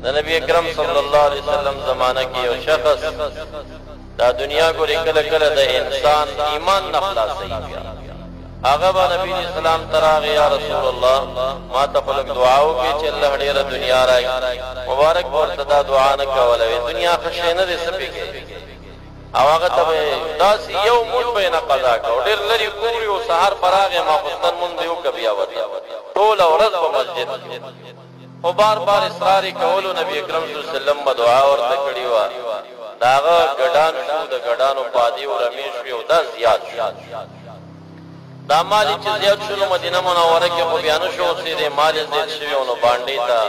د نبی اکرم صلی الله علیه وسلم زمانہ کې یو شخص دا دنیا ګورې کله کله د انسان ایمان نه خلاصوي هغه به نبی اسلام تراغه یا رسول الله ما ته خلق دعا وکړي چې الله ډیره دنیا راکړي مبارک ورته دا دعا نه کوله دنیا خشه نه دي سپیږي او هغه ته داس یو مون به نه قضا کو ډیر لري کوړي او سحر فراغه ما خپل مون دیو کبي اوته ټول ورځ په مسجد او بار بار اصرار کولو نبی اکرم صلی الله علیه وسلم دعا ورته کړی و داغه ګډان شو د ګډانو پادی او رمیش یو د زیات دا مال چې زیات شو مدینه منوره کې خو بیان شو چې د مال زیات شوی نو باندې تا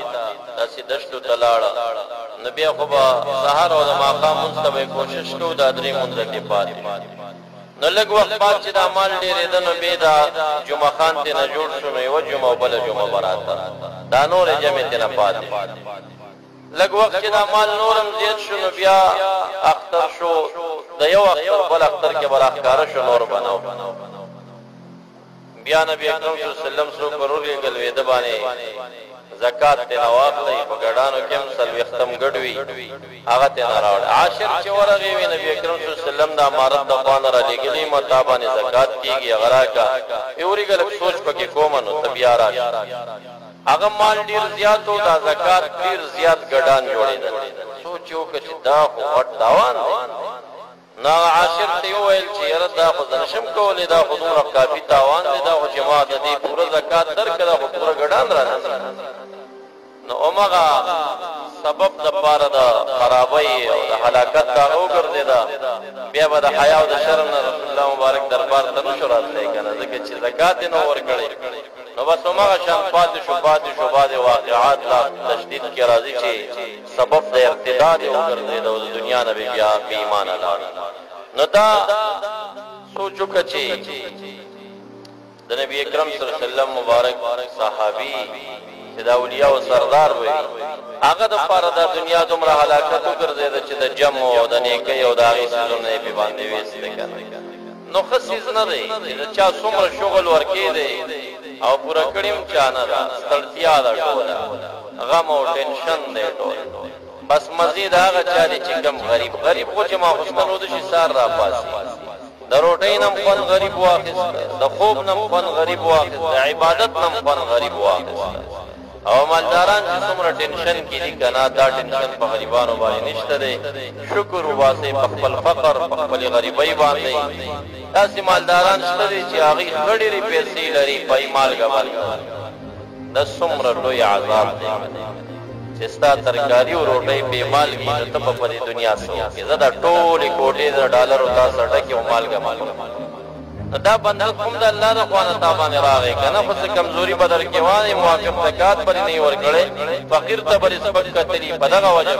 داسې دشتو تلاړه نبی خو با سحر او د ماقام مستوي کوشش کو دا درې مونږ کې پاتې نو لږ وخت بعد چې دا مال ډېرې د نو بي دا جمعه خان ته نه جوړ شو نو یو جمعه بل جمعه براته دا نور جمع ته نه پاتې لږ وخت چې دا مال نورم زیات شو نو بیا اختر شو د یو اختر بل اختر کې براخکار شو نور بناو بیا نبی اکرم صلی الله علیه وسلم سو کرولې ګلوي د باندې زکات ته واخلې په ګډانو کې هم سلوي ختم ګډوي هغه ته راوړ عاشر چې ورغه وی نبی اکرم صلی الله علیه وسلم دا امارت د قانون را لګلې مطابقه زکات کیږي غرا کا ایوري ګل سوچ پکې کوم نو تبیا را هغه مال ډیر زیات او دا زکات ډیر زیات ګډان جوړېدل سوچو چې دا خو وټ داوان نا عاشر ته ویل چې یره دا خو نشم کولې دا خو دومره کافي تاوان دی دا خو جماعت دې پوره زکات درکړه خو پوره ګډان را نو اومغه سبب د پاره د خرابۍ او د هلاکت دا وګرځي دا بیا به د حیا او د شرم نه رسول الله مبارک دربار ته نشو راتلی کنه ځکه چې زکات نه ورکړي نو بس اومغه شان پاتې شو بعد واقعات لا تشدید کې راځي چې سبب د ارتداد وګرځي د دنیا نه بیا ایمان الله نو دا سوچو کچې د نبی اکرم صلی الله علیه وسلم مبارک صحابي چې دا اولیاء او سردار وي هغه د پاره د دنیا دومره هلاکت وګرځید چې د جمع او د نیکي او د هغې څیزونه یې پې باندې ویسته کنه نو ښه څیز نه دی چې د چا څومره شغل ورکې دی او پوره کړي هم چا نه ده ستړتیا ده ټوله غم او ټینشن دی ټول بس مزید هغه چا دی چې کم غریب خو چې ماخوستن ودشي سار را پاسي د روټۍ نم خوند غریب واخیست د خوب نم خوند غریب واخیست د عبادت نم خوند غریب واخیست او مالداران چې څومره ټینشن کې دي کنه دا ټینشن په غریبانو باندې نشته دی شکر وباسئ په خپل فقر په خپل غریبۍ باندې داسې مالداران شته دي چې هغې ښه ډېرې پیسې لري پای مالګه باندې دا څومره لوی عذاب دی چې ستا ترکاري او روټۍ بې مالګي نو ته به په دې دنیا څه وکړې زه دا ټولې کوټې د ډالرو تا سره ډکې او مالګه دا بندل کوم د الله د خوانه تا باندې راغی کنه خو څه کمزوري به در کې وایي موافق زکات بلې نه یې ورکړی فقیر ته بلې سپک کتلي په دغه وجه